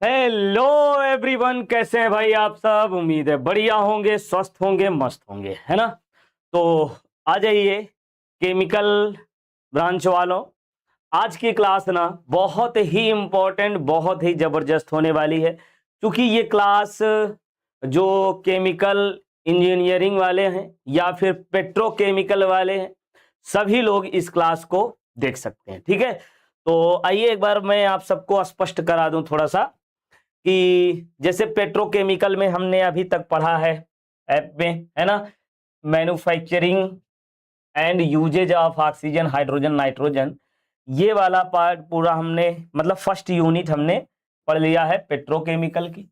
Hello everyone, कैसे हैं भाई आप सब। उम्मीद है बढ़िया होंगे, स्वस्थ होंगे, मस्त होंगे, है ना। तो आ जाइए केमिकल ब्रांच वालों। आज की क्लास ना बहुत ही इम्पोर्टेंट, बहुत ही जबरदस्त होने वाली है, क्योंकि ये क्लास जो केमिकल इंजीनियरिंग वाले हैं या फिर पेट्रोकेमिकल वाले हैं, सभी लोग इस क्लास को देख सकते हैं। ठीक है, तो आइए एक बार मैं आप सबको स्पष्ट करा दूं थोड़ा सा कि जैसे पेट्रोकेमिकल में हमने अभी तक पढ़ा है ऐप में, है ना, manufacturing and usages of oxygen, hydrogen, nitrogen, ये वाला पार्ट पूरा हमने, मतलब फर्स्ट यूनिट हमने पढ़ लिया है पेट्रोकेमिकल की।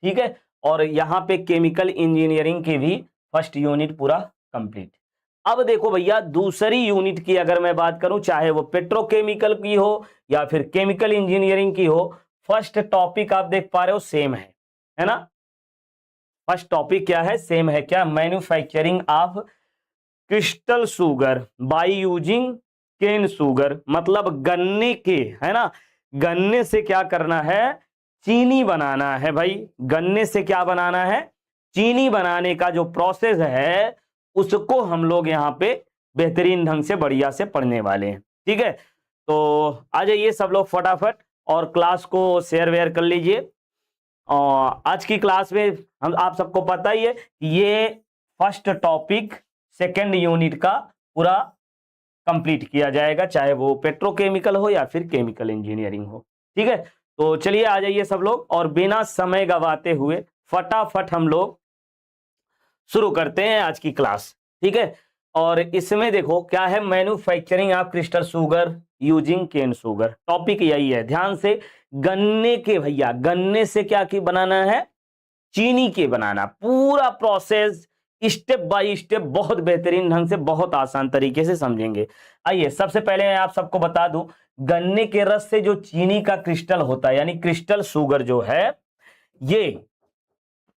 ठीक है, और यहाँ पे केमिकल इंजीनियरिंग की भी फर्स्ट यूनिट पूरा कंप्लीट। अब देखो भैया, दूसरी यूनिट की अगर मैं बात करूं, चाहे वो पेट्रोकेमिकल की हो या फिर केमिकल इंजीनियरिंग की हो, फर्स्ट टॉपिक आप देख पा रहे हो सेम है ना। फर्स्ट टॉपिक क्या है, सेम है। क्या? Manufacturing of crystal sugar by using cane sugar, मतलब गन्ने के, है ना, गन्ने से क्या करना है, चीनी बनाना है भाई। गन्ने से क्या बनाना है, चीनी बनाने का जो प्रोसेस है उसको हम लोग यहाँ पे बेहतरीन ढंग से बढ़िया से पढ़ने वाले हैं। ठीक है, तो आ जाइए सब लोग फटाफट और क्लास को शेयर वेयर कर लीजिए। और आज की क्लास में हम आप सबको पता ही है ये फर्स्ट टॉपिक सेकंड यूनिट का पूरा कंप्लीट किया जाएगा, चाहे वो पेट्रोकेमिकल हो या फिर केमिकल इंजीनियरिंग हो। ठीक है, तो चलिए आ जाइए सब लोग और बिना समय गवाते हुए फटाफट हम लोग शुरू करते हैं आज की क्लास। ठीक है, और इसमें देखो क्या है, manufacturing of crystal sugar using cane sugar, topic यही है। ध्यान से, गन्ने के, भैया गन्ने से क्या की बनाना है, चीनी के बनाना। पूरा प्रोसेस स्टेप बाय स्टेप बहुत बेहतरीन ढंग से, बहुत आसान तरीके से समझेंगे। आइए सबसे पहले मैं आप सबको बता दूं, गन्ने के रस से जो चीनी का क्रिस्टल होता है, यानी क्रिस्टल शुगर जो है, ये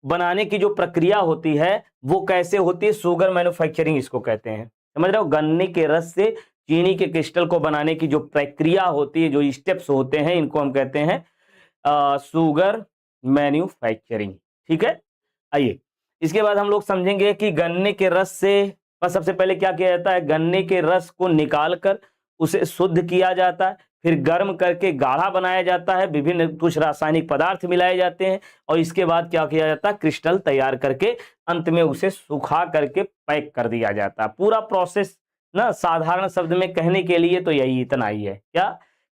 बनाने की जो प्रक्रिया होती है वो कैसे होती है, शुगर मैन्युफैक्चरिंग इसको कहते हैं। समझ रहे हो, गन्ने के रस से चीनी के क्रिस्टल को बनाने की जो प्रक्रिया होती है, जो स्टेप्स होते हैं, इनको हम कहते हैं शुगर मैन्युफैक्चरिंग। ठीक है, आइए इसके बाद हम लोग समझेंगे कि गन्ने के रस से सबसे पहले क्या किया जाता है, गन्ने के रस को निकालकर उसे शुद्ध किया जाता है, फिर गर्म करके गाढ़ा बनाया जाता है, विभिन्न कुछ रासायनिक पदार्थ मिलाए जाते हैं, और इसके बाद क्या किया जाता है, क्रिस्टल तैयार करके अंत में उसे सुखा करके पैक कर दिया जाता है। पूरा प्रोसेस ना साधारण शब्द में कहने के लिए तो यही इतना ही है, क्या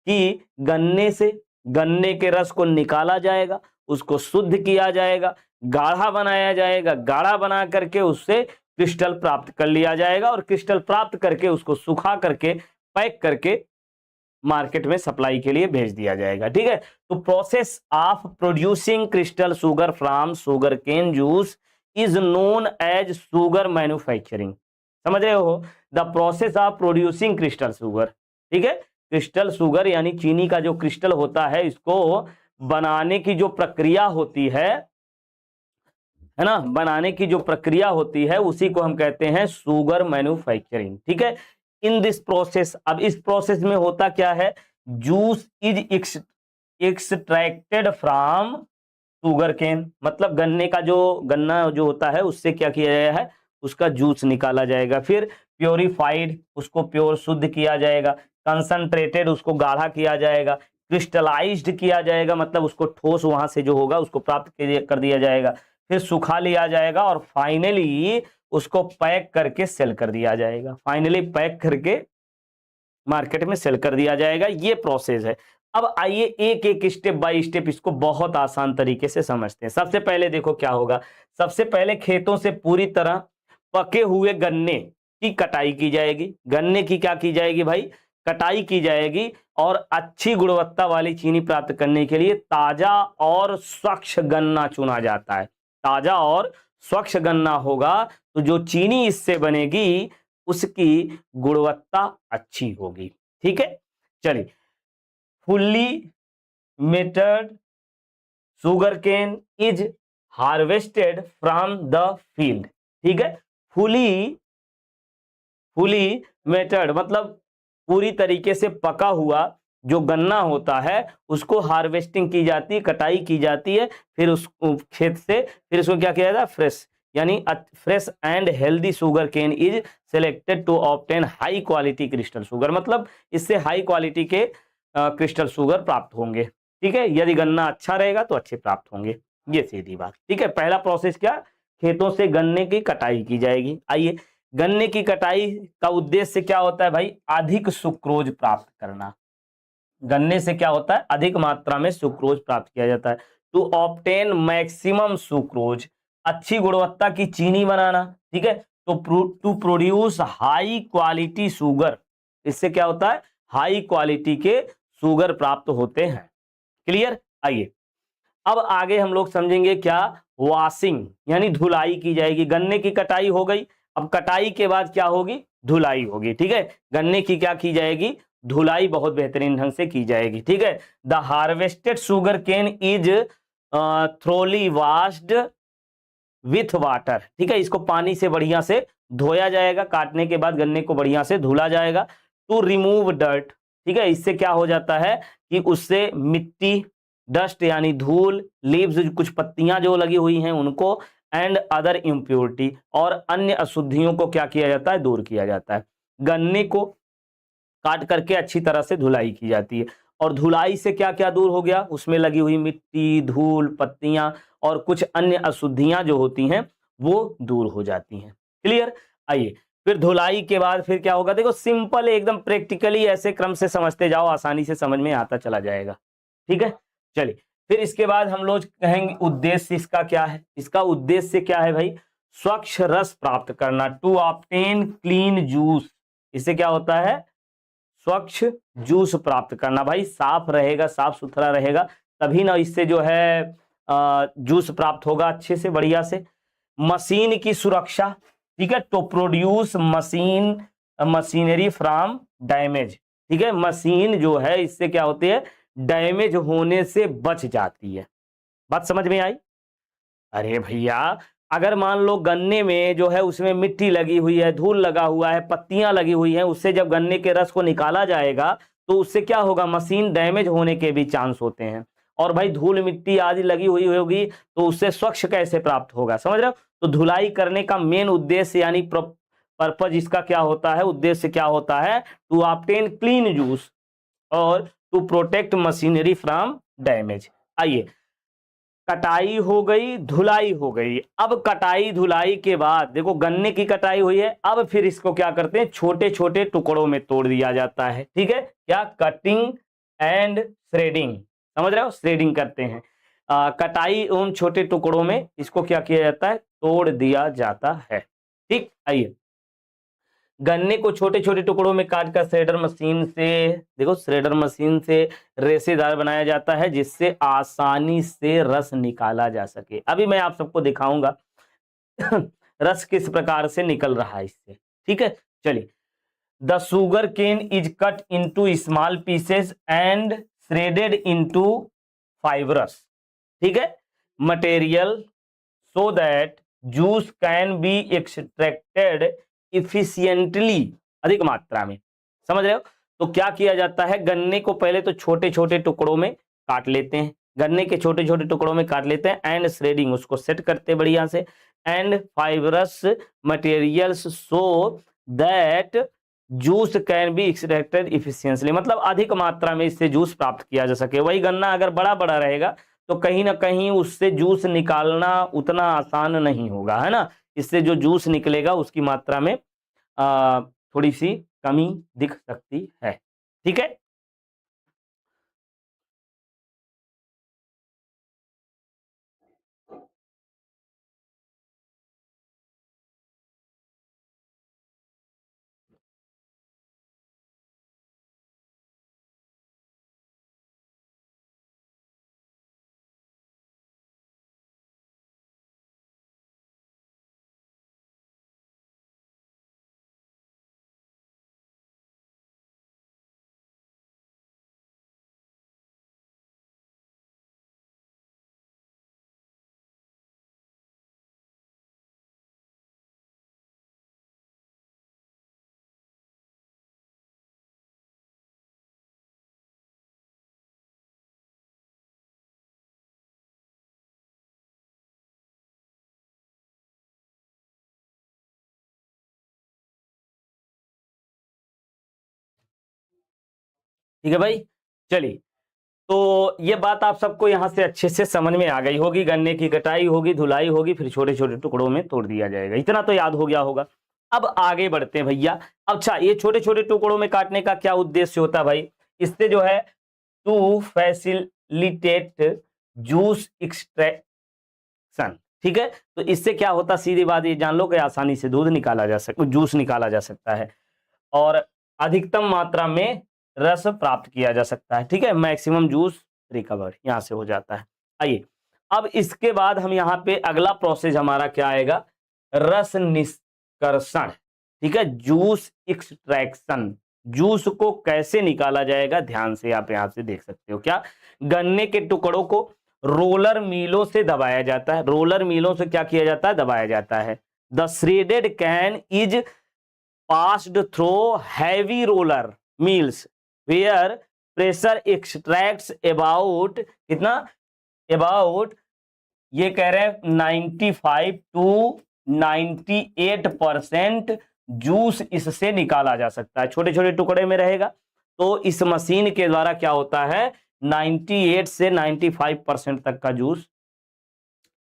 कि गन्ने से गन्ने के रस को निकाला जाएगा, उसको शुद्ध किया जाएगा, गाढ़ा बनाया जाएगा, गाढ़ा बना करके उससे क्रिस्टल प्राप्त कर लिया जाएगा, और क्रिस्टल प्राप्त करके उसको सुखा करके पैक करके मार्केट में सप्लाई के लिए भेज दिया जाएगा। ठीक है, तो process of producing crystal sugar from sugar cane juice is known as sugar manufacturing. समझ रहे हो, the process of producing crystal sugar. ठीक है, क्रिस्टल शुगर यानी चीनी का जो क्रिस्टल होता है, इसको बनाने की जो प्रक्रिया होती है ना, बनाने की जो प्रक्रिया होती है उसी को हम कहते हैं शुगर मैन्युफैक्चरिंग। ठीक है, इन दिस प्रोसेस, अब इस प्रोसेस में होता क्या है, juice is extracted from sugar cane, मतलब गन्ने का जो गन्ना जो होता है उससे क्या किया गया है, उसका जूस निकाला जाएगा, फिर प्योरीफाइड, उसको प्योर शुद्ध किया जाएगा, कंसंट्रेटेड, उसको गाढ़ा किया जाएगा, क्रिस्टलाइज्ड किया जाएगा, मतलब उसको ठोस वहां से जो होगा उसको प्राप्त कर दिया जाएगा, फिर सुखा लिया जाएगा, और फाइनली उसको पैक करके सेल कर दिया जाएगा। फाइनली पैक करके मार्केट में सेल कर दिया जाएगा। ये प्रोसेस है। अब आइए एक एक स्टेप बाय स्टेप इसको बहुत आसान तरीके से समझते हैं। सबसे पहले देखो क्या होगा, सबसे पहले खेतों से पूरी तरह पके हुए गन्ने की कटाई की जाएगी। गन्ने की क्या की जाएगी भाई, कटाई की जाएगी, और अच्छी गुणवत्ता वाली चीनी प्राप्त करने के लिए ताजा और स्वच्छ गन्ना चुना जाता है। ताजा और स्वच्छ गन्ना होगा तो जो चीनी इससे बनेगी उसकी गुणवत्ता अच्छी होगी। ठीक है, चलिए, fully matured sugar cane is harvested from the field. ठीक है, फुली मेटर्ड मतलब पूरी तरीके से पका हुआ जो गन्ना होता है उसको हार्वेस्टिंग की जाती है, कटाई की जाती है, फिर उस खेत से फिर उसको क्या किया जाता है, फ्रेश, यानी fresh and healthy sugar cane is selected to obtain high quality crystal sugar, मतलब इससे हाई क्वालिटी के क्रिस्टल शुगर प्राप्त होंगे। ठीक है, यदि गन्ना अच्छा रहेगा तो अच्छे प्राप्त होंगे, ये सीधी बात। ठीक है, पहला प्रोसेस क्या, खेतों से गन्ने की कटाई की जाएगी। आइए, गन्ने की कटाई का उद्देश्य क्या होता है भाई, अधिक सुक्रोज प्राप्त करना। गन्ने से क्या होता है, अधिक मात्रा में सुक्रोज प्राप्त किया जाता है। टू ऑब्टेन मैक्सिमम सुक्रोज, अच्छी गुणवत्ता की चीनी बनाना। ठीक है, तो to produce high quality sugar, इससे क्या होता है, हाई क्वालिटी के शुगर प्राप्त होते हैं। क्लियर। आइए अब आगे हम लोग समझेंगे क्या, वॉशिंग यानी धुलाई की जाएगी। गन्ने की कटाई हो गई, अब कटाई के बाद क्या होगी, धुलाई होगी। ठीक है, गन्ने की क्या की जाएगी, धुलाई बहुत बेहतरीन ढंग से की जाएगी। ठीक है, the harvested sugar cane is thoroughly washed with water. ठीक है, इसको पानी से बढ़िया से धोया जाएगा, काटने के बाद गन्ने को बढ़िया से धुला जाएगा। टू रिमूव डर्ट, ठीक है, इससे क्या हो जाता है कि उससे मिट्टी, डस्ट यानी धूल, लीव्स कुछ पत्तियां जो लगी हुई हैं उनको, एंड अदर इम्प्योरिटी और अन्य अशुद्धियों को क्या किया जाता है, दूर किया जाता है। गन्ने को काट करके अच्छी तरह से धुलाई की जाती है, और धुलाई से क्या क्या दूर हो गया, उसमें लगी हुई मिट्टी, धूल, पत्तियां और कुछ अन्य अशुद्धियां जो होती हैं वो दूर हो जाती हैं। क्लियर। आइए, फिर धुलाई के बाद फिर क्या होगा, देखो सिंपल एकदम प्रैक्टिकली ऐसे क्रम से समझते जाओ, आसानी से समझ में आता चला जाएगा। ठीक है, चलिए फिर इसके बाद हम लोग कहेंगे उद्देश्य इसका क्या है, इसका उद्देश्य क्या है भाई, स्वच्छ रस प्राप्त करना। टू ऑब्टेन क्लीन जूस, इससे क्या होता है, स्वच्छ जूस प्राप्त करना। भाई साफ रहेगा, साफ सुथरा रहेगा, तभी ना इससे जो है जूस प्राप्त होगा अच्छे से बढ़िया से। मशीन की सुरक्षा, ठीक है, to produce machinery from damage. ठीक है, मशीन जो है इससे क्या होती है, डैमेज होने से बच जाती है। बात समझ में आई। अरे भैया, अगर मान लो गन्ने में जो है उसमें मिट्टी लगी हुई है, धूल लगा हुआ है, पत्तियां लगी हुई हैं, उससे जब गन्ने के रस को निकाला जाएगा तो उससे क्या होगा, मशीन डैमेज होने के भी चांस होते हैं। और भाई धूल मिट्टी आदि लगी हुई होगी तो उससे स्वच्छ कैसे प्राप्त होगा, समझ रहे हो। तो धुलाई करने का मेन उद्देश्य यानी पर्पज इसका क्या होता है, उद्देश्य क्या होता है, टू ऑब्टेन क्लीन जूस और to protect machinery from damage. आइए, कटाई हो गई, धुलाई हो गई। अब कटाई धुलाई के बाद देखो गन्ने की कटाई हुई है, अब फिर इसको क्या करते हैं, छोटे छोटे टुकड़ों में तोड़ दिया जाता है। ठीक है, क्या, कटिंग एंड श्रेडिंग, समझ रहे हो, श्रेडिंग करते हैं। कटाई एवं छोटे टुकड़ों में इसको क्या किया जाता है, तोड़ दिया जाता है। ठीक, आइए, गन्ने को छोटे छोटे टुकड़ों में काटकर श्रेडर मशीन से, देखो श्रेडर मशीन से रेशेदार बनाया जाता है जिससे आसानी से रस निकाला जा सके। अभी मैं आप सबको दिखाऊंगा रस किस प्रकार से निकल रहा है इससे। ठीक है, चलिए, the sugar cane is cut into small pieces and shredded into fibrous. ठीक है, material so that juice can be extracted efficiently, अधिक मात्रा में, समझ रहे हो। तो क्या किया जाता है, गन्ने को पहले तो छोटे छोटे टुकड़ों में काट लेते हैं, गन्ने के छोटे छोटे टुकड़ों में काट लेते हैं, एंड श्रेडिंग उसको सेट करते हैं बढ़िया से, and fibrous materials so that juice can be extracted efficiently, मतलब अधिक मात्रा में इससे जूस प्राप्त किया जा सके। वही गन्ना अगर बड़ा बड़ा रहेगा तो कहीं ना कहीं उससे जूस निकालना उतना आसान नहीं होगा, है ना। इससे जो जूस निकलेगा उसकी मात्रा में थोड़ी सी कमी दिख सकती है। ठीक है। ठीक है भाई। चलिए, तो ये बात आप सबको यहां से अच्छे से समझ में आ गई होगी। गन्ने की कटाई होगी, धुलाई होगी, फिर छोटे छोटे टुकड़ों में तोड़ दिया जाएगा, इतना तो याद हो गया होगा। अब आगे बढ़ते हैं भैया। अच्छा, ये छोटे छोटे टुकड़ों में काटने का क्या उद्देश्य होता है भाई? इससे जो है टू फैसिलिटेट जूस एक्सट्रैक्शन, ठीक है। तो इससे क्या होता, सीधी बात ये जान लो कि आसानी से दूध निकाला जा सकता, जूस निकाला जा सकता है और अधिकतम मात्रा में रस प्राप्त किया जा सकता है, ठीक है। मैक्सिमम जूस रिकवर यहां से हो जाता है। आइए, अब इसके बाद हम यहाँ पे अगला प्रोसेस हमारा क्या आएगा, रस निष्कर्षण, ठीक है, जूस एक्सट्रैक्शन। जूस को कैसे निकाला जाएगा, ध्यान से आप यहां से देख सकते हो। क्या, गन्ने के टुकड़ों को रोलर मिलों से दबाया जाता है। रोलर मिलों से क्या किया जाता है, दबाया जाता है। The shredded can is passed through heavy roller mills where pressure extracts about कितना, about ये कह रहे हैं 95 to 98% जूस इससे निकाला जा सकता है। छोटे छोटे टुकड़े में रहेगा तो इस मशीन के द्वारा क्या होता है, 98 से 95% तक का जूस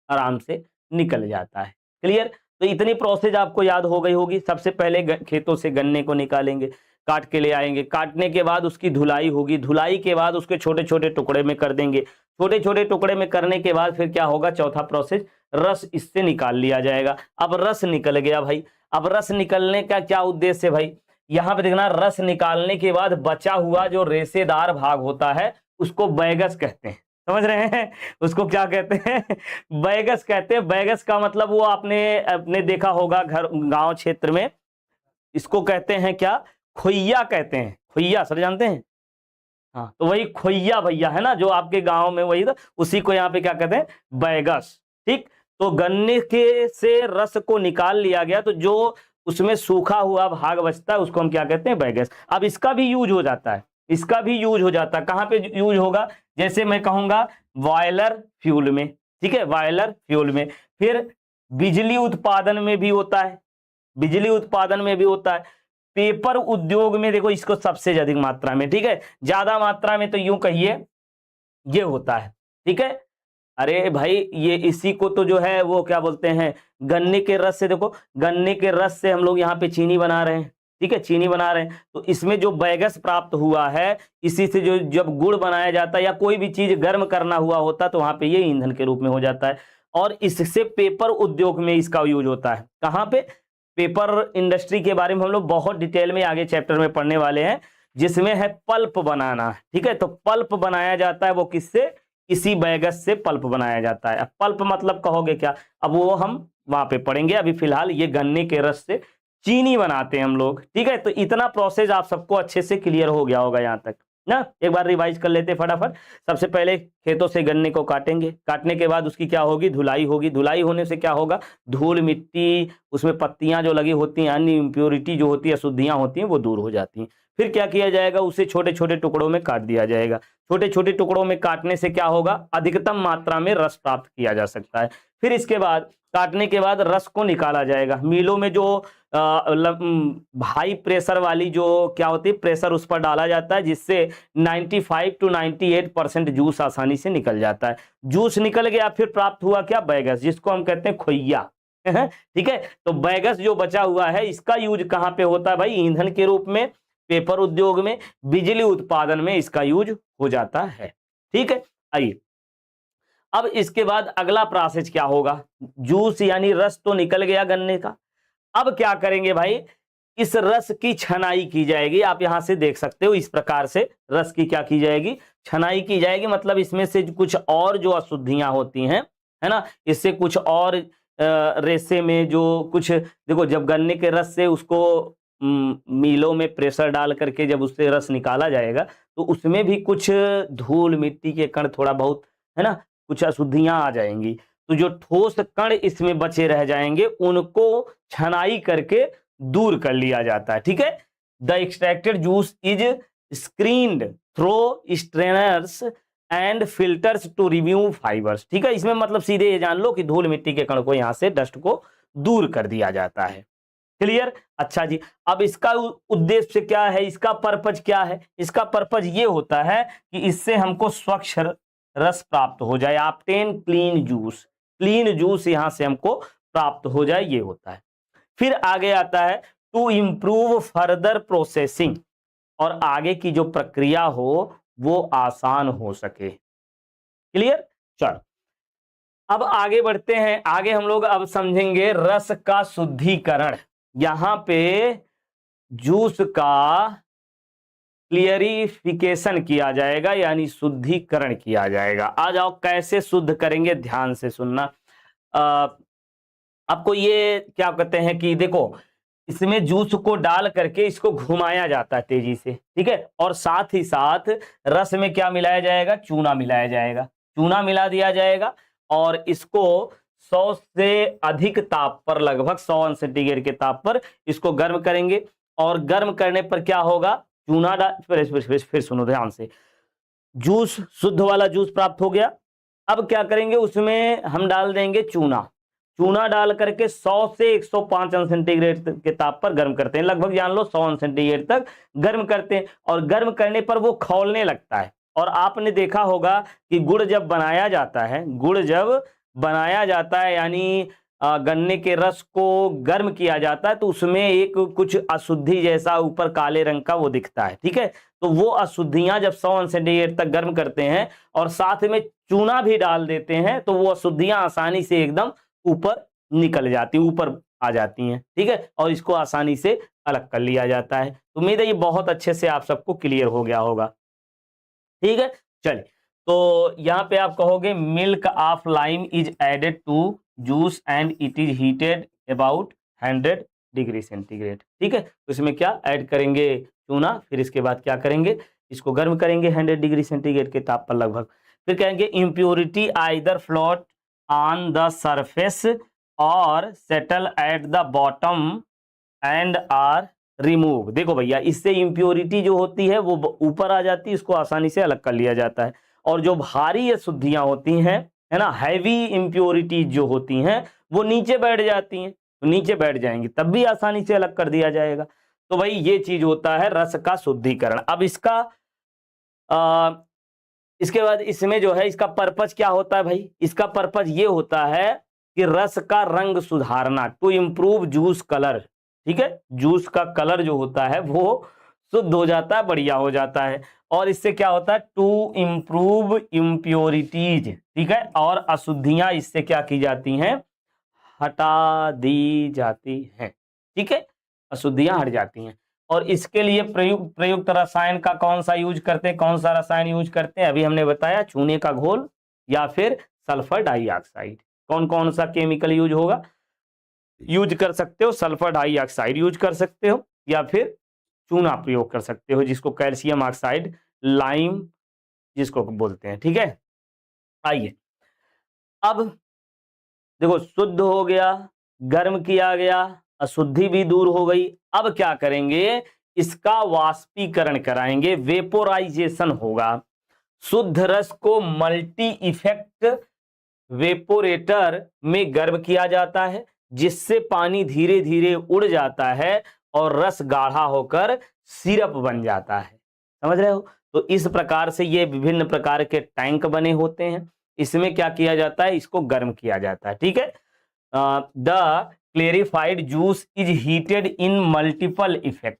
आराम से निकल जाता है। क्लियर? तो इतनी प्रोसेस आपको याद हो गई होगी। सबसे पहले खेतों से गन्ने को निकालेंगे, काट के ले आएंगे, काटने के बाद उसकी धुलाई होगी, धुलाई के बाद उसके छोटे छोटे टुकड़े में कर देंगे, छोटे छोटे टुकड़े में करने के बाद फिर क्या होगा, चौथा प्रोसेस, रस इससे निकाल लिया जाएगा। अब रस निकल गया भाई। अब रस निकलने का क्या उद्देश्य है भाई, यहां पे देखना, रस निकालने के बाद बचा हुआ जो रेशेदार भाग होता है उसको बैगस कहते हैं। समझ रहे हैं? उसको क्या कहते हैं, बैगस कहते हैं। बैगस का मतलब वो आपने अपने देखा होगा घर गांव क्षेत्र में, इसको कहते हैं क्या, खोइया कहते हैं। खोइया सर जानते हैं? हाँ, तो वही खोइया भैया है ना, जो आपके गांव में वही था, उसी को यहाँ पे क्या कहते हैं, बैगस। ठीक, तो गन्ने के से रस को निकाल लिया गया तो जो उसमें सूखा हुआ भाग बचता है उसको हम क्या कहते हैं, बैगस। अब इसका भी यूज हो जाता है, इसका भी यूज हो जाता है। कहां पे यूज होगा, जैसे मैं कहूंगा बॉयलर फ्यूल में, ठीक है, बॉयलर फ्यूल में। फिर बिजली उत्पादन में भी होता है, बिजली उत्पादन में भी होता है। पेपर उद्योग में देखो इसको सबसे अधिक मात्रा में, ठीक है, ज्यादा मात्रा में तो यूं कहिए ये होता है, ठीक है। अरे भाई ये इसी को तो जो है वो क्या बोलते हैं, गन्ने के रस से, देखो गन्ने के रस से हम लोग यहाँ पे चीनी बना रहे हैं, ठीक है, चीनी बना रहे हैं। तो इसमें जो बैगस प्राप्त हुआ है, इसी से जो जब गुड़ बनाया जाता है या कोई भी चीज गर्म करना हुआ होता तो वहां पे ये ईंधन के रूप में हो जाता है। और इससे पेपर उद्योग में इसका यूज होता है। कहाँ पे, पेपर इंडस्ट्री के बारे में हम लोग बहुत डिटेल में आगे चैप्टर में पढ़ने वाले हैं, जिसमें है पल्प बनाना, ठीक है। तो पल्प बनाया जाता है वो किससे, इसी बैगस से पल्प बनाया जाता है। अब पल्प मतलब कहोगे क्या, अब वो हम वहां पे पढ़ेंगे। अभी फिलहाल ये गन्ने के रस से चीनी बनाते हैं हम लोग, ठीक है। तो इतना प्रोसेस आप सबको अच्छे से क्लियर हो गया होगा यहाँ तक ना। एक बार रिवाइज कर लेते फटाफट। सबसे पहले खेतों से गन्ने को काटेंगे, काटने के बाद उसकी क्या होगी, धुलाई होगी। धुलाई होने से क्या होगा, धूल मिट्टी, उसमें पत्तियां जो लगी होती हैं, अन्य इम्प्योरिटी जो होती है, अशुद्धियां होती हैं, वो दूर हो जाती हैं। फिर क्या किया जाएगा, उसे छोटे छोटे टुकड़ों में काट दिया जाएगा। छोटे छोटे टुकड़ों में काटने से क्या होगा, अधिकतम मात्रा में रस प्राप्त किया जा सकता है। फिर इसके बाद काटने के बाद रस को निकाला जाएगा। मिलों में जो हाई प्रेशर वाली जो क्या होती है, प्रेशर उस पर डाला जाता है, जिससे 95 to 98% जूस आसानी से निकल जाता है। जूस निकल गया, फिर प्राप्त हुआ क्या, बैगस, जिसको हम कहते हैं खोइया, ठीक है। तो बैगस जो बचा हुआ है इसका यूज कहां पे होता है भाई, ईंधन के रूप में, पेपर उद्योग में, बिजली उत्पादन में इसका यूज हो जाता है, ठीक है। आइए, अब इसके बाद अगला प्रोसेस क्या होगा, जूस यानी रस तो निकल गया गन्ने का। अब क्या करेंगे भाई, इस रस की छनाई की जाएगी। आप यहां से देख सकते हो, इस प्रकार से रस की क्या की जाएगी, छनाई की जाएगी। मतलब इसमें से कुछ और जो अशुद्धियां होती हैं, है ना, इससे कुछ और रेशे में जो कुछ, देखो जब गन्ने के रस से उसको मिलों में प्रेशर डाल करके जब उससे रस निकाला जाएगा तो उसमें भी कुछ धूल मिट्टी के कण थोड़ा बहुत, है ना, कुछ अशुद्धियां आ जाएंगी। तो जो ठोस कण इसमें बचे रह जाएंगे उनको छनाई करके दूर कर लिया जाता है, ठीक है। The extracted juice is screened through strainers and filters to remove fibres, ठीक है। इसमें मतलब सीधे ये जान लो कि धूल मिट्टी के कण को यहां से, डस्ट को दूर कर दिया जाता है। क्लियर? अच्छा जी, अब इसका उद्देश्य क्या है, इसका पर्पज क्या है? इसका पर्पज ये होता है कि इससे हमको स्वच्छ रस प्राप्त हो जाए, obtain clean juice, clean juice यहां से हमको प्राप्त हो जाए, ये होता है। फिर आगे आता है टू इंप्रूव फर्दर प्रोसेसिंग, और आगे की जो प्रक्रिया हो वो आसान हो सके। क्लियर? चलो अब आगे बढ़ते हैं, आगे हम लोग अब समझेंगे रस का शुद्धिकरण। यहां पे जूस का क्लियरिफिकेशन किया जाएगा, यानी शुद्धिकरण किया जाएगा। आ जाओ कैसे शुद्ध करेंगे, ध्यान से सुनना। आपको ये क्या कहते हैं कि देखो, इसमें जूस को डाल करके इसको घुमाया जाता है तेजी से, ठीक है, और साथ ही साथ रस में क्या मिलाया जाएगा, चूना मिलाया जाएगा, चूना मिला दिया जाएगा, और इसको 100 से अधिक ताप पर, लगभग 100 अंश सेंटीग्रेड के ताप पर इसको गर्म करेंगे, और गर्म करने पर क्या होगा, चूना डाल, फिर सुनो ध्यान से, जूस, शुद्ध वाला जूस प्राप्त हो गया। अब क्या करेंगे, उसमें हम डाल देंगे चूना, चूना डाल करके 100 से 105 अंश सेंटीग्रेड के ताप पर गर्म करते हैं, लगभग जान लो 100 अंश सेंटीग्रेड तक गर्म करते हैं, और गर्म करने पर वो खौलने लगता है। और आपने देखा होगा कि गुड़ जब बनाया जाता है, गुड़ जब बनाया जाता है, यानी गन्ने के रस को गर्म किया जाता है, तो उसमें एक कुछ अशुद्धि जैसा ऊपर काले रंग का वो दिखता है, ठीक है। तो वो अशुद्धियां जब 100 अंश सेंटीग्रेड तक गर्म करते हैं और साथ में चूना भी डाल देते हैं, तो वो अशुद्धियां आसानी से एकदम ऊपर निकल जाती, ऊपर आ जाती हैं, ठीक है, और इसको आसानी से अलग कर लिया जाता है। उम्मीद है ये बहुत अच्छे से आप सबको क्लियर हो गया होगा, ठीक है। चलिए, तो यहां पे आप कहोगे milk of lime is added to juice and it is heated about 100 degree centigrade, ठीक है। तो इसमें क्या ऐड करेंगे, चूना, फिर इसके बाद क्या करेंगे, इसको गर्म करेंगे 100 डिग्री सेंटीग्रेड के ताप पर लगभग। फिर कहेंगे impurity either float on the surface और settle at the bottom and are remove. देखो भैया, इससे इंप्योरिटी जो होती है वो ऊपर आ जाती है, इसको आसानी से अलग कर लिया जाता है, और जो भारी अशुद्धियां होती हैं, है ना, हैवी इंप्योरिटीज जो होती हैं, वो नीचे बैठ जाती हैं, तो नीचे बैठ जाएंगी तब भी आसानी से अलग कर दिया जाएगा। तो भाई ये चीज होता है रस का शुद्धिकरण। अब इसका इसके बाद इसमें जो है इसका पर्पज क्या होता है भाई, इसका पर्पज ये होता है कि रस का रंग सुधारना, टू इंप्रूव जूस कलर, ठीक है, जूस का कलर जो होता है वो शुद्ध हो जाता है, बढ़िया हो जाता है। और इससे क्या होता है, टू इंप्रूव इम्प्योरिटीज, ठीक है, और अशुद्धियां इससे क्या की जाती हैं, हटा दी जाती हैं, ठीक है, अशुद्धियां हट जाती हैं। और इसके लिए प्रयुक्त रसायन का कौन सा यूज करते हैं, कौन सा रसायन यूज करते हैं, अभी हमने बताया, चूने का घोल या फिर सल्फर डाइऑक्साइड। कौन कौन सा केमिकल यूज होगा, यूज कर सकते हो, सल्फर डाइऑक्साइड यूज कर सकते हो, या फिर चूना प्रयोग कर सकते हो, जिसको कैल्शियम ऑक्साइड, लाइम जिसको बोलते हैं, ठीक है। आइए, अब देखो, शुद्ध हो गया, गर्म किया गया, अशुद्धि भी दूर हो गई। अब क्या करेंगे, इसका वाष्पीकरण कराएंगे, वेपोराइजेशन होगा। शुद्ध रस को मल्टी इफेक्ट वेपोरेटर में गर्म किया जाता है, जिससे पानी धीरे धीरे उड़ जाता है और रस गाढ़ा होकर सिरप बन जाता है। समझ रहे हो? तो इस प्रकार से ये विभिन्न प्रकार के टैंक बने होते हैं, इसमें क्या किया जाता है, इसको गर्म किया जाता है, ठीक है। The clarified juice is heated in multiple effect,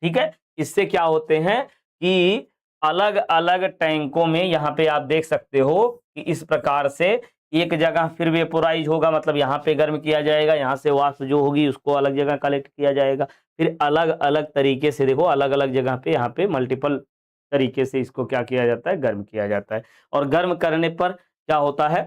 ठीक है। इससे क्या होते हैं कि अलग अलग टैंकों में, यहां पे आप देख सकते हो कि इस प्रकार से एक जगह फिर वेपोराइज होगा, मतलब यहाँ पे गर्म किया जाएगा, यहाँ से वाष्प जो होगी उसको अलग जगह कलेक्ट किया जाएगा, फिर अलग अलग तरीके से, देखो अलग अलग जगह पे, यहाँ पे मल्टीपल तरीके से इसको क्या किया जाता है, गर्म किया जाता है। और गर्म करने पर क्या होता है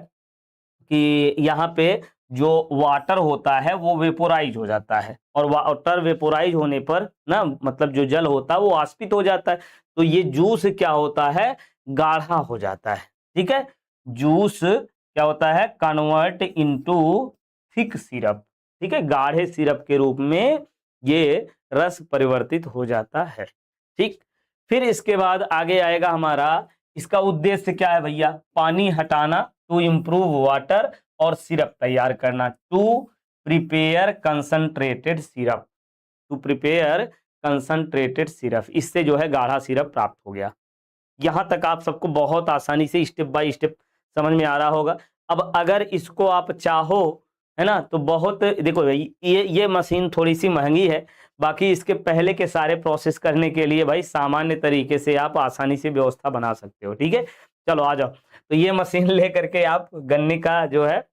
कि यहाँ पे जो वाटर होता है वो वेपोराइज हो जाता है, और वाटर वेपोराइज होने पर ना, मतलब जो जल होता है वो वाष्पित हो जाता है, तो ये जूस क्या होता है, गाढ़ा हो जाता है, ठीक है। जूस क्या होता है, कन्वर्ट इनटू थिक सिरप, ठीक है, गाढ़े सिरप के रूप में ये रस परिवर्तित हो जाता है, ठीक। फिर इसके बाद आगे आएगा हमारा, इसका उद्देश्य क्या है भैया, पानी हटाना, टू इंप्रूव वाटर, और सिरप तैयार करना, to prepare concentrated syrup, to prepare concentrated syrup, इससे जो है गाढ़ा सिरप प्राप्त हो गया। यहां तक आप सबको बहुत आसानी से स्टेप बाय स्टेप समझ में आ रहा होगा। अब अगर इसको आप चाहो, है ना, तो बहुत, देखो भाई ये मशीन थोड़ी सी महंगी है, बाकी इसके पहले के सारे प्रोसेस करने के लिए भाई सामान्य तरीके से आप आसानी से व्यवस्था बना सकते हो। ठीक है, चलो आ जाओ। तो ये मशीन लेकर के आप गन्ने का जो है,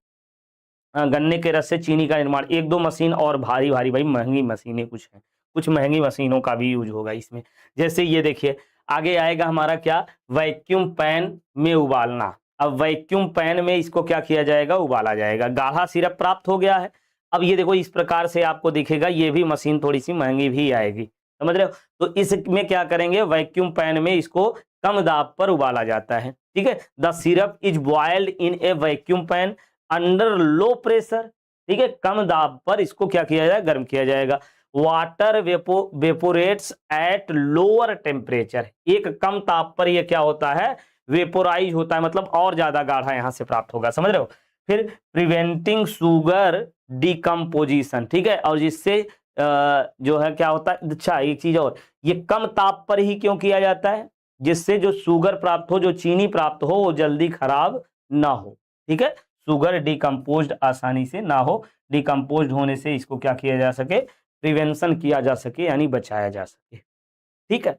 गन्ने के रस से चीनी का निर्माण, एक दो मशीन और भारी भारी भाई महंगी मशीनें कुछ हैं, कुछ महंगी मशीनों का भी यूज होगा इसमें। जैसे ये देखिए आगे आएगा हमारा क्या, वैक्यूम पैन में उबालना। अब वैक्यूम पैन में इसको क्या किया जाएगा, उबाला जाएगा, गाढ़ा सिरप प्राप्त हो गया है। अब ये देखो इस प्रकार से आपको दिखेगा, ये भी मशीन थोड़ी सी महंगी भी आएगी, समझ रहे हो। तो इसमें क्या करेंगे, वैक्यूम पैन में इसको कम दाब पर उबाला जाता है। ठीक है, the syrup is boiled in A vacuum pan under low pressure. ठीक है, कम दाब पर इसको क्या किया जाएगा, गर्म किया जाएगा। वाटर वेपोरेट्स एट लोअर टेम्परेचर, एक कम ताप पर यह क्या होता है, वेपोराइज होता है, मतलब और ज्यादा गाढ़ा यहां से प्राप्त होगा, समझ रहे हो। फिर प्रिवेंटिंग शुगर डिकम्पोजिशन, ठीक है, और जिससे जो है क्या होता है, अच्छा एक चीज और, ये कम ताप पर ही क्यों किया जाता है, जिससे जो शुगर प्राप्त हो, जो चीनी प्राप्त हो, वो जल्दी खराब ना हो। ठीक है, शुगर डिकम्पोज्ड आसानी से ना हो, डिकम्पोज्ड होने से इसको क्या किया जा सके, प्रिवेंशन किया जा सके, यानी बचाया जा सके। ठीक है,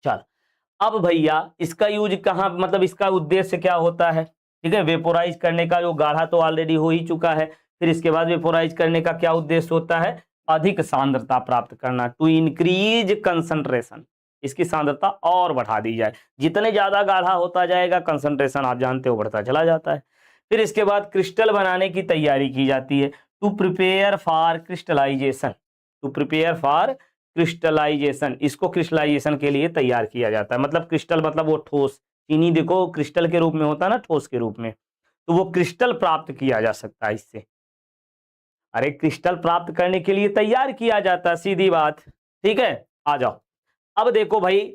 चल अब भैया इसका यूज कहाँ, मतलब इसका उद्देश्य क्या होता है। ठीक है, वेपोराइज करने का, जो गाढ़ा तो ऑलरेडी हो ही चुका है, फिर इसके बाद वेपोराइज करने का क्या उद्देश्य होता है, अधिक सांद्रता प्राप्त करना, टू इंक्रीज कंसंट्रेशन, इसकी सांद्रता और बढ़ा दी जाए। जितने ज्यादा गाढ़ा होता जाएगा कंसंट्रेशन आप जानते हो बढ़ता चला जाता है। फिर इसके बाद क्रिस्टल बनाने की तैयारी की जाती है, to prepare for crystallisation, to prepare for crystallisation, इसको क्रिस्टलाइजेशन के लिए तैयार किया जाता है। मतलब क्रिस्टल मतलब वो ठोस, चीनी देखो क्रिस्टल के रूप में होता है ना, ठोस के रूप में, तो वो क्रिस्टल प्राप्त किया जा सकता है इससे। अरे क्रिस्टल प्राप्त करने के लिए तैयार किया जाता है, सीधी बात। ठीक है, आ जाओ। अब देखो भाई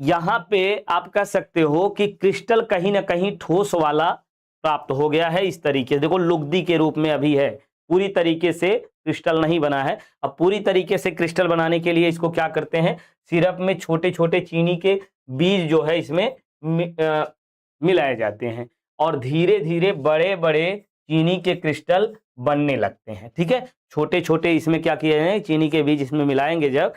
यहां पे आप कह सकते हो कि क्रिस्टल कहीं ना कहीं ठोस वाला प्राप्त हो गया है, इस तरीके से देखो लुगदी के रूप में अभी है, पूरी तरीके से क्रिस्टल नहीं बना है। अब पूरी तरीके से क्रिस्टल बनाने के लिए इसको क्या करते हैं, सिरप में छोटे छोटे चीनी के बीज जो है इसमें मिलाए जाते हैं, और धीरे धीरे बड़े बड़े चीनी के क्रिस्टल बनने लगते हैं। ठीक है, छोटे छोटे इसमें क्या किए हैं, चीनी के बीज इसमें मिलाएंगे जब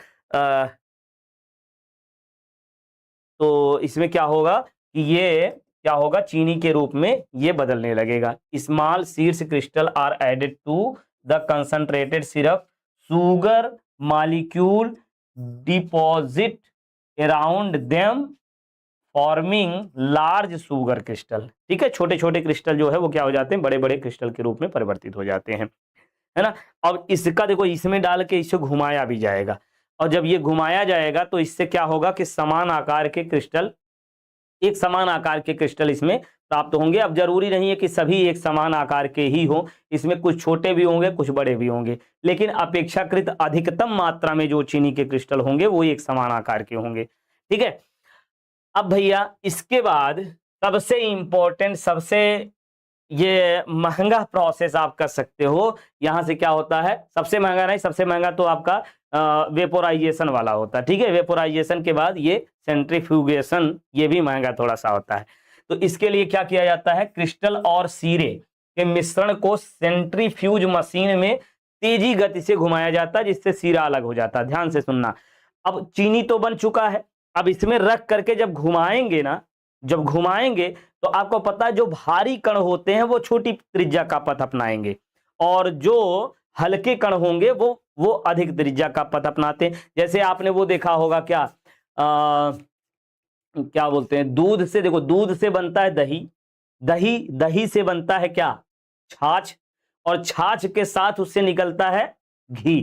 तो इसमें क्या होगा कि ये क्या होगा, चीनी के रूप में ये बदलने लगेगा। Small seeds crystal are added to the concentrated syrup, sugar molecule deposit around them forming large sugar crystal. ठीक है, छोटे छोटे क्रिस्टल जो है वो क्या हो जाते हैं, बड़े बड़े क्रिस्टल के रूप में परिवर्तित हो जाते हैं, है ना। अब इसका देखो इसमें डाल के इसे घुमाया भी जाएगा, और जब ये घुमाया जाएगा तो इससे क्या होगा कि समान आकार के क्रिस्टल, एक समान आकार के क्रिस्टल इसमें प्राप्त होंगे। अब जरूरी नहीं है कि सभी एक समान आकार के ही हो, इसमें कुछ छोटे भी होंगे कुछ बड़े भी होंगे, लेकिन अपेक्षाकृत अधिकतम मात्रा में जो चीनी के क्रिस्टल होंगे वो एक समान आकार के होंगे। ठीक है, अब भैया इसके बाद सबसे इंपॉर्टेंट, सबसे ये महंगा प्रोसेस आप कर सकते हो, यहां से क्या होता है, सबसे महंगा नहीं, सबसे महंगा तो आपका वेपोराइजेशन वाला होता है। ठीक है, वेपोराइजेशन के बाद ये सेंट्रीफ्यूगेशन, ये भी महंगा थोड़ा सा होता है। तो इसके लिए क्या किया जाता है, क्रिस्टल और सीरे के मिश्रण को सेंट्रीफ्यूज मशीन में तेजी गति से घुमाया जाता है, जिससे सीरा अलग हो जाता है। ध्यान से सुनना, अब चीनी तो बन चुका है, अब इसमें रख करके जब घुमाएंगे ना, जब घुमाएंगे तो आपको पता है जो भारी कण होते हैं वो छोटी त्रिज्या का पथ अपनाएंगे, और जो हल्के कण होंगे वो अधिक त्रिज्या का पथ अपनाते हैं। जैसे आपने वो देखा होगा क्या, क्या बोलते हैं, दूध से, देखो दूध से बनता है दही, दही से बनता है क्या, छाछ, और छाछ के साथ उससे निकलता है घी,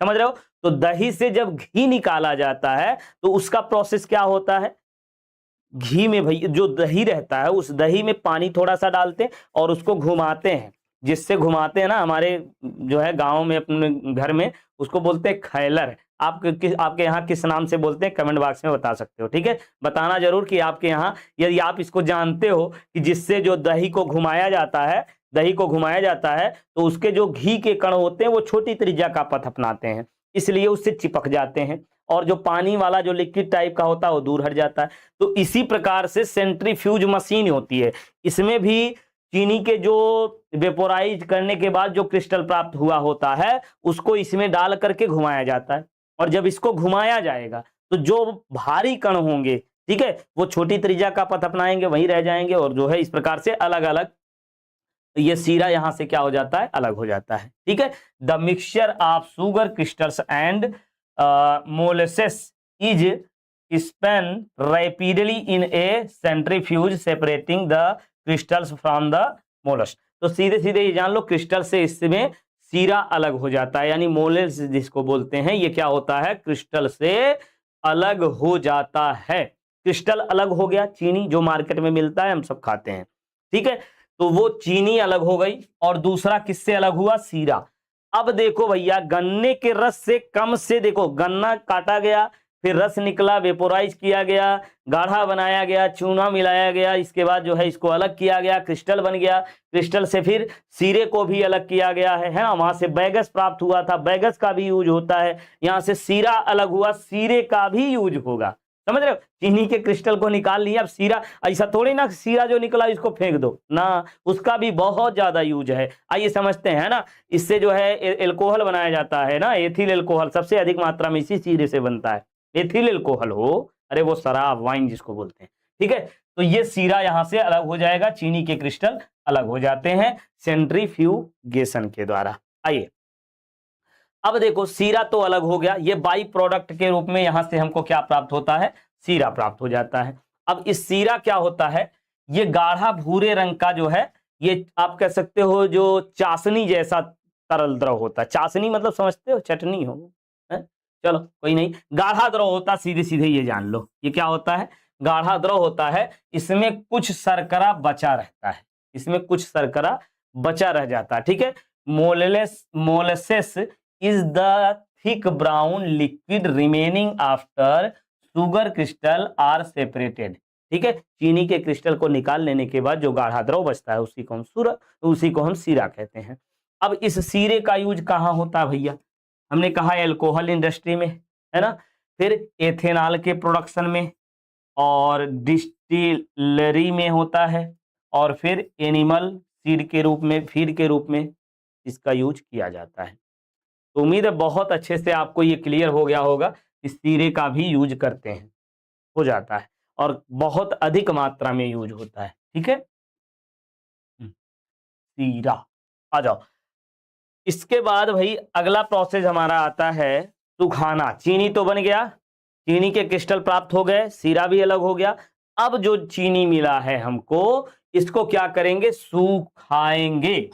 समझ रहे हो। तो दही से जब घी निकाला जाता है तो उसका प्रोसेस क्या होता है, घी में भाई जो दही रहता है उस दही में पानी थोड़ा सा डालते हैं और उसको घुमाते हैं, जिससे घुमाते हैं ना, हमारे जो है गांव में अपने घर में उसको बोलते हैं खैलर। आपके यहाँ किस नाम से बोलते हैं, कमेंट बॉक्स में बता सकते हो। ठीक है, बताना जरूर कि आपके यहाँ, यदि आप इसको जानते हो कि जिससे जो दही को घुमाया जाता है दही को घुमाया जाता है तो उसके जो घी के कण होते हैं वो छोटी त्रिज्या का पथ अपनाते हैं, इसलिए उससे चिपक जाते हैं, और जो पानी वाला जो लिक्विड टाइप का होता है वो दूर हट जाता है। तो इसी प्रकार से सेंट्रीफ्यूज मशीन होती है, इसमें भी चीनी के जो वेपोराइज करने के बाद जो क्रिस्टल प्राप्त हुआ होता है उसको इसमें डाल करके घुमाया जाता है, और जब इसको घुमाया जाएगा तो जो भारी कण होंगे, ठीक है, वो छोटी त्रिज्या का पथ अपनाएंगे, वहीं रह जाएंगे, और जो है इस प्रकार से अलग अलग ये सीरा यहां से क्या हो जाता है, अलग हो जाता है। ठीक है, the mixture of sugar crystals and molasses is spun rapidly in a centrifuge separating the crystals from the molasses. तो सीधे सीधे ये जान लो, क्रिस्टल से इसमें सीरा अलग हो जाता है, यानी मोलेस जिसको बोलते हैं, ये क्या होता है, क्रिस्टल से अलग हो जाता है। क्रिस्टल अलग हो गया, चीनी जो मार्केट में मिलता है हम सब खाते हैं, ठीक है, तो वो चीनी अलग हो गई, और दूसरा किससे अलग हुआ, सीरा। अब देखो भैया, गन्ने के रस से कम से, देखो गन्ना काटा गया, फिर रस निकला, वेपोराइज किया गया, गाढ़ा बनाया गया, चूना मिलाया गया, इसके बाद जो है इसको अलग किया गया, क्रिस्टल बन गया, क्रिस्टल से फिर सीरे को भी अलग किया गया है ना, वहां से बैगस प्राप्त हुआ था, बैगस का भी यूज होता है, यहां से सीरा अलग हुआ, सीरे का भी यूज होगा, समझ रहे हो, चीनी के क्रिस्टल को निकाल लिया, अब सीरा, ऐसा थोड़ी ना सीरा जो निकला इसको फेंक दो ना, उसका भी बहुत ज्यादा यूज है। आइए समझते हैं ना, इससे जो है एल्कोहल बनाया जाता है ना, एथिल एल्कोहल सबसे अधिक मात्रा में इसी सीरे से बनता है, एथिल एल्कोहल हो, अरे वो शराब वाइन जिसको बोलते हैं, ठीक है, तो ये सीरा यहां से अलग हो जाएगा, चीनी के क्रिस्टल अलग हो जाते हैं सेंट्रीफ्यूगेशन के द्वारा। आइए अब देखो, सीरा तो अलग हो गया, ये बाई प्रोडक्ट के रूप में यहां से हमको क्या प्राप्त होता है, सीरा प्राप्त हो जाता है। अब इस सीरा क्या होता है, ये गाढ़ा भूरे रंग का जो है, ये आप कह सकते हो जो चाशनी जैसा तरल द्रव होता है, चाशनी मतलब समझते हो, चटनी हो, है? चलो कोई नहीं, गाढ़ा द्रव होता, सीधे सीधे ये जान लो, ये क्या होता है, गाढ़ा द्रव होता है, इसमें कुछ शर्करा बचा रहता है, इसमें कुछ शर्करा बचा रह जाता है, ठीक है। Molasses is the thick brown liquid remaining after sugar crystal are separated, ठीक है, चीनी के क्रिस्टल को निकाल लेने के बाद जो गाढ़ा द्रव बचता है उसी को हम सीरा कहते हैं। अब इस सीरे का यूज कहाँ होता है भैया, हमने कहा एल्कोहल इंडस्ट्री में, है ना, फिर एथेनॉल के प्रोडक्शन में, और डिस्टिलरी में होता है, और फिर एनिमल फीड के रूप में इसका यूज किया जाता है। तो उम्मीद है बहुत अच्छे से आपको ये क्लियर हो गया होगा, इस सीरे का भी यूज करते हैं, हो जाता है, और बहुत अधिक मात्रा में यूज होता है, ठीक है। सीरा, आ जाओ, इसके बाद भाई अगला प्रोसेस हमारा आता है सुखाना। चीनी तो बन गया, चीनी के क्रिस्टल प्राप्त हो गए, सीरा भी अलग हो गया, अब जो चीनी मिला है हमको, इसको क्या करेंगे, सुखाएंगे।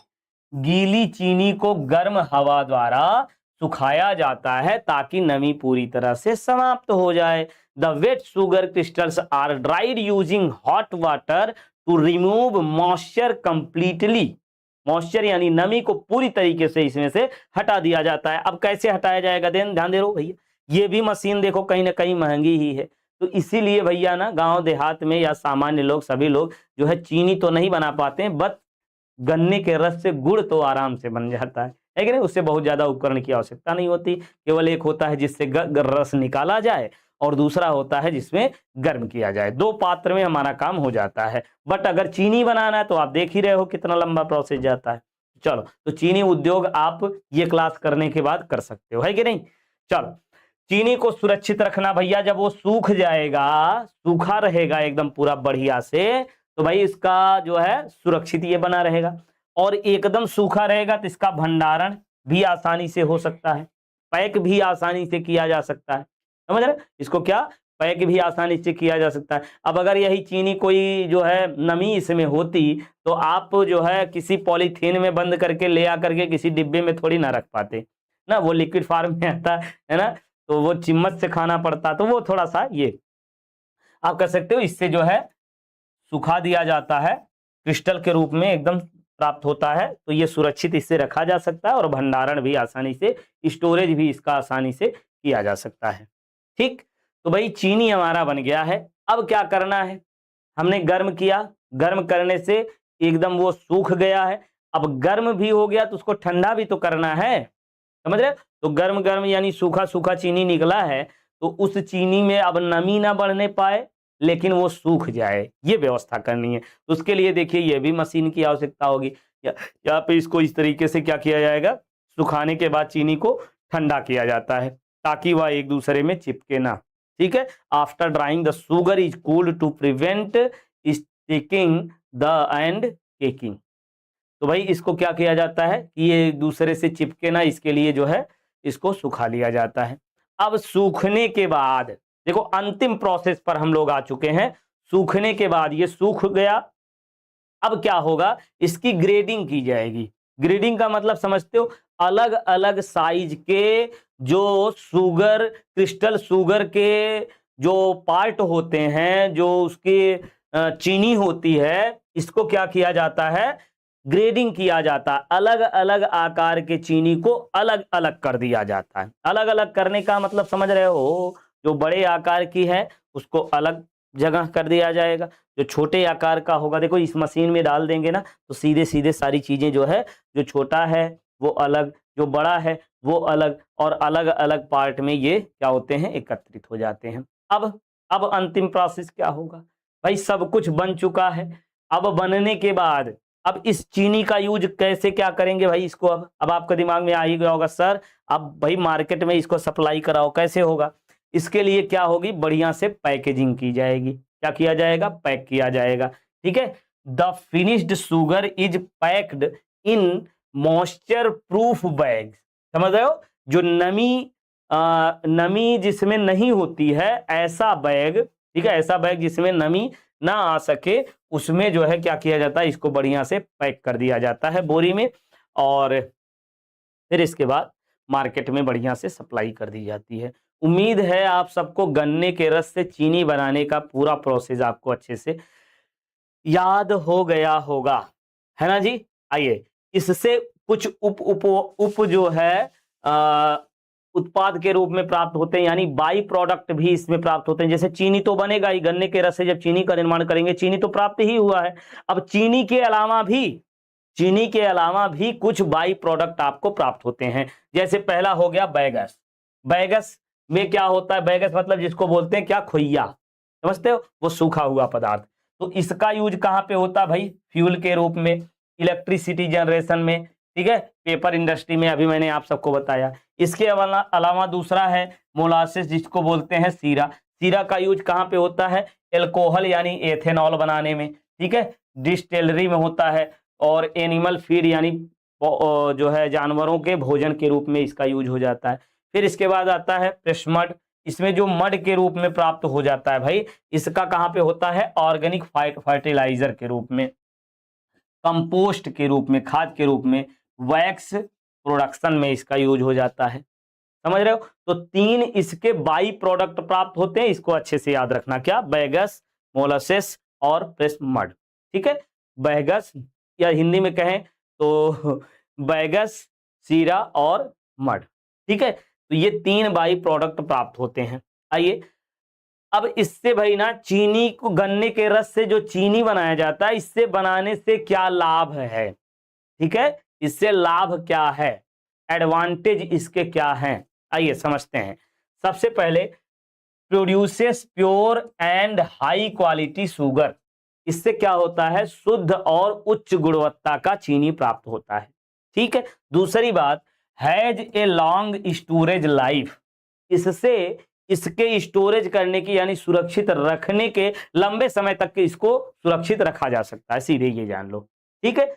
गीली चीनी को गर्म हवा द्वारा सुखाया जाता है ताकि नमी पूरी तरह से समाप्त हो जाए। The wet sugar crystals are dried using hot water to remove moisture completely. Moisture यानी नमी को पूरी तरीके से इसमें से हटा दिया जाता है। अब कैसे हटाया जाएगा, ध्यान दे रहे हो भैया, ये भी मशीन देखो कहीं ना कहीं महंगी ही है, तो इसीलिए भैया ना गांव देहात में या सामान्य लोग, सभी लोग जो है चीनी तो नहीं बना पाते हैं, बट गन्ने के रस से गुड़ तो आराम से बन जाता है कि नहीं, उससे बहुत ज्यादा उपकरण की आवश्यकता नहीं होती, केवल एक होता है जिससे रस निकाला जाए, और दूसरा होता है जिसमें गर्म किया जाए, दो पात्र में हमारा काम हो जाता है। बट अगर चीनी बनाना है तो आप देख ही रहे हो कितना लंबा प्रोसेस जाता है। चलो, तो चीनी उद्योग आप ये क्लास करने के बाद कर सकते हो, है कि नहीं। चलो, चीनी को सुरक्षित रखना भैया, जब वो सूख जाएगा, सूखा रहेगा एकदम पूरा बढ़िया से, तो भाई इसका जो है सुरक्षित ये बना रहेगा, और एकदम सूखा रहेगा तो इसका भंडारण भी आसानी से हो सकता है, पैक भी आसानी से किया जा सकता है, समझ रहे, इसको क्या पैक भी आसानी से किया जा सकता है। अब अगर यही चीनी कोई जो है नमी इसमें होती तो आप जो है किसी पॉलीथीन में बंद करके ले आकर के किसी डिब्बे में थोड़ी ना रख पाते ना, वो लिक्विड फॉर्म में आता है ना, तो वो चम्मच से खाना पड़ता, तो वो थोड़ा सा ये आप कर सकते हो, इससे जो है सुखा दिया जाता है, क्रिस्टल के रूप में एकदम प्राप्त होता है, तो ये सुरक्षित इससे रखा जा सकता है, और भंडारण भी आसानी से, स्टोरेज भी इसका आसानी से किया जा सकता है। ठीक, तो भाई चीनी हमारा बन गया है। अब क्या करना है, हमने गर्म किया, गर्म करने से एकदम वो सूख गया है। अब गर्म भी हो गया तो उसको ठंडा भी तो करना है, समझ रहे? तो गर्म गर्म यानी सूखा सूखा चीनी निकला है, तो उस चीनी में अब नमी ना बढ़ने पाए लेकिन वो सूख जाए, ये व्यवस्था करनी है। तो उसके लिए देखिए ये भी मशीन की आवश्यकता होगी। यहाँ पे इसको इस तरीके से क्या किया जाएगा, सुखाने के बाद चीनी को ठंडा किया जाता है ताकि वह एक दूसरे में चिपके ना। ठीक है, after drying the sugar is cooled to prevent sticking the and caking. तो भाई इसको क्या किया जाता है कि ये एक दूसरे से चिपके ना, इसके लिए जो है इसको सुखा लिया जाता है। अब सूखने के बाद देखो अंतिम प्रोसेस पर हम लोग आ चुके हैं। सूखने के बाद ये सूख गया, अब क्या होगा, इसकी ग्रेडिंग की जाएगी। ग्रेडिंग का मतलब समझते हो, अलग अलग साइज के जो शुगर, क्रिस्टल शुगर के जो पार्ट होते हैं, जो उसकी चीनी होती है, इसको क्या किया जाता है, ग्रेडिंग किया जाता है। अलग अलग आकार के चीनी को अलग अलग कर दिया जाता है। अलग अलग करने का मतलब समझ रहे हो, जो बड़े आकार की है उसको अलग जगह कर दिया जाएगा, जो छोटे आकार का होगा देखो इस मशीन में डाल देंगे ना तो सीधे सीधे सारी चीजें जो है, जो छोटा है वो अलग, जो बड़ा है वो अलग, और अलग अलग पार्ट में ये क्या होते हैं, एकत्रित हो जाते हैं। अब अंतिम प्रोसेस क्या होगा भाई, सब कुछ बन चुका है। अब बनने के बाद अब इस चीनी का यूज कैसे क्या करेंगे भाई, इसको अब आपके दिमाग में आ ही गया होगा, सर अब भाई मार्केट में इसको सप्लाई कराओ, कैसे होगा? इसके लिए क्या होगी, बढ़िया से पैकेजिंग की जाएगी। क्या किया जाएगा, पैक किया जाएगा। ठीक है, the finished sugar is packed in moisture proof bag. समझ रहे हो, जो नमी जिसमें नहीं होती है ऐसा बैग, ठीक है, ऐसा बैग जिसमें नमी ना आ सके, उसमें जो है क्या किया जाता है, इसको बढ़िया से पैक कर दिया जाता है बोरी में, और फिर इसके बाद मार्केट में बढ़िया से सप्लाई कर दी जाती है। उम्मीद है आप सबको गन्ने के रस से चीनी बनाने का पूरा प्रोसेस आपको अच्छे से याद हो गया होगा, है ना जी। आइए, इससे कुछ उप जो है उत्पाद के रूप में प्राप्त होते हैं, यानी बाई प्रोडक्ट भी इसमें प्राप्त होते हैं। जैसे चीनी तो बनेगा ही, गन्ने के रस से जब चीनी का निर्माण करेंगे, चीनी तो प्राप्त ही हुआ है। अब चीनी के अलावा भी कुछ बाई प्रोडक्ट आपको प्राप्त होते हैं। जैसे पहला हो गया बैगस। बैगस में क्या होता है, बैगस मतलब जिसको बोलते हैं क्या, खोइया, समझते हो, वो सूखा हुआ पदार्थ। तो इसका यूज कहां पे होता है भाई, फ्यूल के रूप में, इलेक्ट्रिसिटी जनरेशन में, ठीक है, पेपर इंडस्ट्री में, अभी मैंने आप सबको बताया। इसके अलावा दूसरा है मोलासेस, जिसको बोलते हैं सीरा। सीरा का यूज कहां पे होता है, एल्कोहल यानी एथेनॉल बनाने में, ठीक है, डिस्टिलरी में होता है, और एनिमल फीड यानी जो है जानवरों के भोजन के रूप में इसका यूज हो जाता है। फिर इसके बाद आता है फ्रेश मड, इसमें जो मड के रूप में प्राप्त हो जाता है भाई, इसका कहां पे होता है, ऑर्गेनिक फर्टिलाइजर के रूप में, कंपोस्ट के रूप में, खाद के रूप में, वैक्स प्रोडक्शन में इसका यूज हो जाता है। समझ रहे हो, तो तीन इसके बाई प्रोडक्ट प्राप्त होते हैं, इसको अच्छे से याद रखना, क्या, बैगस, मोलासेस और फ्रेश मड। ठीक है, बैगस या हिंदी में कहें तो बैगस, सीरा और मड। ठीक है, तो ये तीन बाई प्रोडक्ट प्राप्त होते हैं। आइए, अब इससे भाई ना चीनी को, गन्ने के रस से जो चीनी बनाया जाता है, इससे बनाने से क्या लाभ है, ठीक है, इससे लाभ क्या है, एडवांटेज इसके क्या हैं, आइए समझते हैं। सबसे पहले, produces pure and high quality sugar, इससे क्या होता है, शुद्ध और उच्च गुणवत्ता का चीनी प्राप्त होता है। ठीक है, दूसरी बात, has a long storage life, इससे इसके स्टोरेज करने की यानी सुरक्षित रखने के लंबे समय तक के इसको सुरक्षित रखा जा सकता है, सीधे ये जान लो। ठीक है,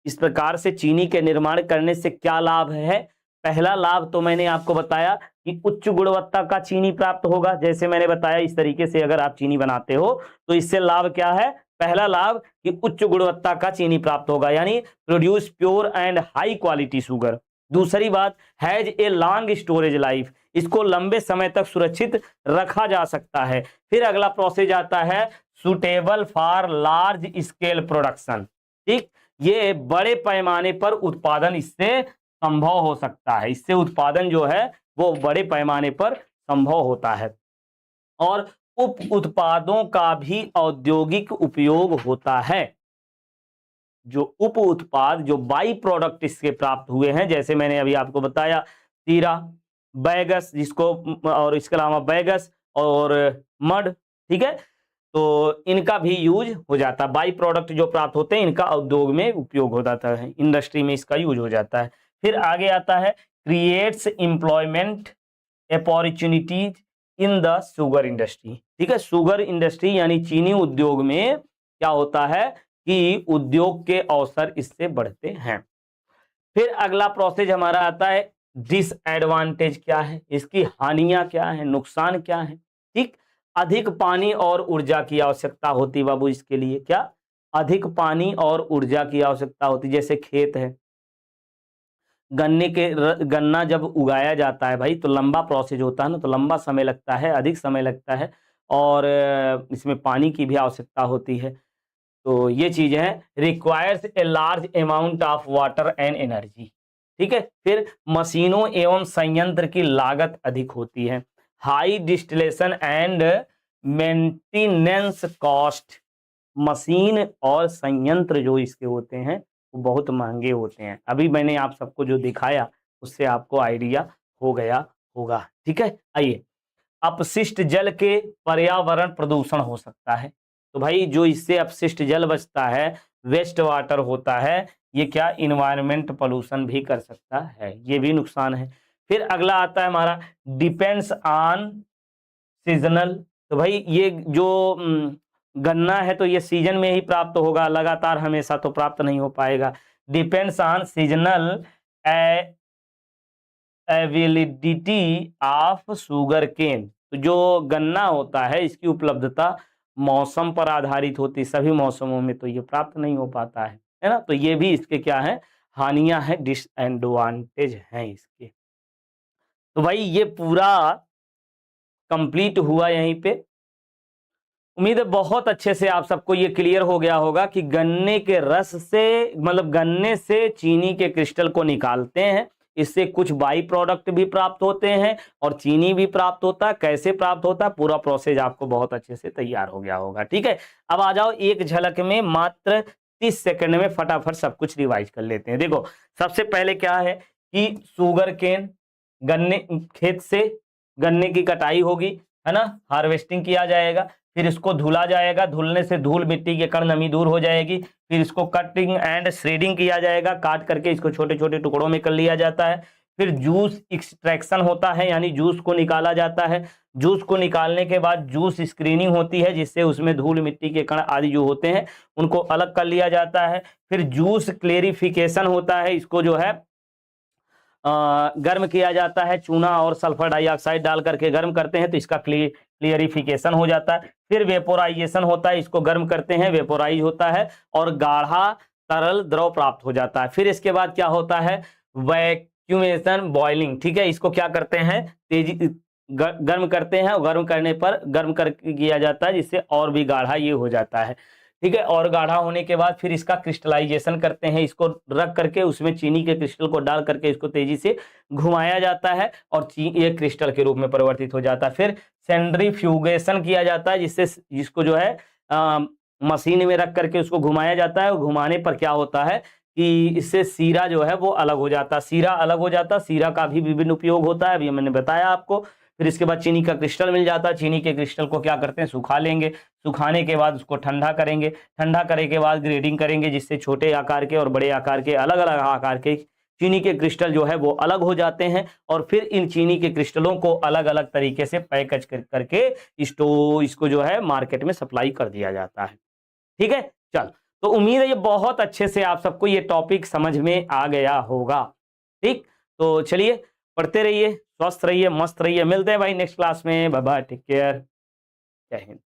इस प्रकार से चीनी के निर्माण करने से क्या लाभ है, पहला लाभ तो मैंने आपको बताया कि उच्च गुणवत्ता का चीनी प्राप्त होगा। जैसे मैंने बताया इस तरीके से अगर आप चीनी बनाते हो तो इससे लाभ क्या है, पहला लाभ कि उच्च गुणवत्ता का चीनी प्राप्त होगा, यानी produce pure and high quality sugar. दूसरी बात, has a long storage life, इसको लंबे समय तक सुरक्षित रखा जा सकता है। फिर अगला प्रोसेस आता है suitable for large scale production. ठीक, ये बड़े पैमाने पर उत्पादन इससे संभव हो सकता है, इससे उत्पादन जो है वो बड़े पैमाने पर संभव होता है, और उप उत्पादों का भी औद्योगिक उपयोग होता है। जो उप उत्पाद, जो बाई प्रोडक्ट इसके प्राप्त हुए हैं, जैसे मैंने अभी आपको बताया सीरा, बैगस जिसको, और इसके अलावा बैगस और मड, ठीक है, तो इनका भी यूज हो जाता है। बाई प्रोडक्ट जो प्राप्त होते हैं इनका उद्योग में उपयोग हो जाता है, इंडस्ट्री में इसका यूज हो जाता है। फिर आगे आता है creates employment opportunities in the sugar industry, ठीक है। शुगर इंडस्ट्री यानी चीनी उद्योग में क्या होता है कि उद्योग के अवसर इससे बढ़ते हैं। फिर अगला प्रोसेस हमारा आता है डिसएडवांटेज क्या है, इसकी हानियां क्या है, नुकसान क्या है, ठीक। अधिक पानी और ऊर्जा की आवश्यकता होती बाबू इसके लिए, क्या अधिक पानी और ऊर्जा की आवश्यकता होती। जैसे खेत है, गन्ना जब उगाया जाता है भाई तो लंबा प्रोसेस होता है ना, तो लंबा समय लगता है, अधिक समय लगता है, और इसमें पानी की भी आवश्यकता होती है। तो ये चीज है, requires a large amount of water and energy, ठीक है। फिर मशीनों एवं संयंत्र की लागत अधिक होती है। High distillation and maintenance cost, machine और संयंत्र जो इसके होते हैं वो बहुत महंगे होते हैं। अभी मैंने आप सबको जो दिखाया उससे आपको आइडिया हो गया होगा, ठीक है। आइए, अपशिष्ट जल के पर्यावरण प्रदूषण हो सकता है। तो भाई जो इससे अपशिष्ट जल बचता है, वेस्ट वाटर होता है, ये क्या इन्वायरमेंट पोल्यूशन भी कर सकता है, ये भी नुकसान है। फिर अगला आता है हमारा डिपेंड्स ऑन सीजनल। तो भाई ये जो गन्ना है तो ये सीजन में ही प्राप्त होगा, लगातार हमेशा तो प्राप्त नहीं हो पाएगा। Depends on seasonal availability of sugar cane. तो जो गन्ना होता है इसकी उपलब्धता मौसम पर आधारित होती, सभी मौसमों में तो ये प्राप्त नहीं हो पाता है ना। तो ये भी इसके क्या है, हानियां हैं, डिसएडवांटेज हैं इसके। तो भाई ये पूरा कंप्लीट हुआ यहीं पे। उम्मीद है बहुत अच्छे से आप सबको ये क्लियर हो गया होगा कि गन्ने के रस से, मतलब गन्ने से चीनी के क्रिस्टल को निकालते हैं, इससे कुछ बाई प्रोडक्ट भी प्राप्त होते हैं और चीनी भी प्राप्त होता है। कैसे प्राप्त होता है पूरा प्रोसेस आपको बहुत अच्छे से तैयार हो गया होगा, ठीक है। अब आ जाओ एक झलक में मात्र 30 सेकंड में फटाफट सब कुछ रिवाइज कर लेते हैं। देखो सबसे पहले क्या है कि शुगर केन, गन्ने खेत से गन्ने की कटाई होगी, है ना, हार्वेस्टिंग किया जाएगा, फिर इसको धुला जाएगा, धुलने से धूल मिट्टी के कण नमी दूर हो जाएगी, फिर इसको कटिंग एंड श्रेडिंग किया जाएगा, काट करके इसको छोटे छोटे टुकड़ों में कर लिया जाता है। फिर जूस एक्सट्रैक्शन होता है, यानी जूस को निकाला जाता है। जूस को निकालने के बाद जूस स्क्रीनिंग होती है, जिससे उसमें धूल मिट्टी के कण आदि जो होते हैं उनको अलग कर लिया जाता है। फिर जूस क्लेरिफिकेशन होता है, इसको जो है गर्म किया जाता है, चूना और सल्फर डाइऑक्साइड डाल करके गर्म करते हैं तो इसका क्लियरिफिकेशन हो जाता है। फिर वेपोराइजेशन होता है, इसको गर्म करते हैं, वेपोराइज होता है और गाढ़ा तरल द्रव प्राप्त हो जाता है। फिर इसके बाद क्या होता है, वैक्यूमेशन बॉइलिंग, ठीक है, इसको क्या करते हैं, तेजी गर्म करते हैं और गर्म करने पर गर्म कर किया जाता है, जिससे और भी गाढ़ा ये हो जाता है, ठीक है। और गाढ़ा होने के बाद फिर इसका क्रिस्टलाइजेशन करते हैं, इसको रख करके उसमें चीनी के क्रिस्टल को डाल करके इसको तेजी से घुमाया जाता है और ये क्रिस्टल के रूप में परिवर्तित हो जाता है। फिर सेंट्रीफ्यूगेशन किया जाता है, जिसको जो है मशीन में रख करके उसको घुमाया जाता है, और घुमाने पर क्या होता है कि इससे सीरा जो है वो अलग हो जाता है। सीरा अलग हो जाता है, सीरा का भी विभिन्न उपयोग होता है, अभी मैंने बताया आपको। फिर इसके बाद चीनी का क्रिस्टल मिल जाता है, चीनी के क्रिस्टल को क्या करते हैं, सुखा लेंगे, सुखाने के बाद उसको ठंडा करेंगे, ठंडा करने के बाद ग्रेडिंग करेंगे, जिससे छोटे आकार के और बड़े आकार के, अलग अलग आकार के चीनी के क्रिस्टल जो है वो अलग हो जाते हैं। और फिर इन चीनी के क्रिस्टलों को अलग अलग तरीके से पैकेज करके इसको जो है मार्केट में सप्लाई कर दिया जाता है, ठीक है। चल, तो उम्मीद है ये बहुत अच्छे से आप सबको ये टॉपिक समझ में आ गया होगा, ठीक। तो चलिए पढ़ते रहिए, स्वस्थ रहिए, मस्त रहिए, मिलते हैं भाई नेक्स्ट क्लास में, बाय बाय, टेक केयर, जय हिंद।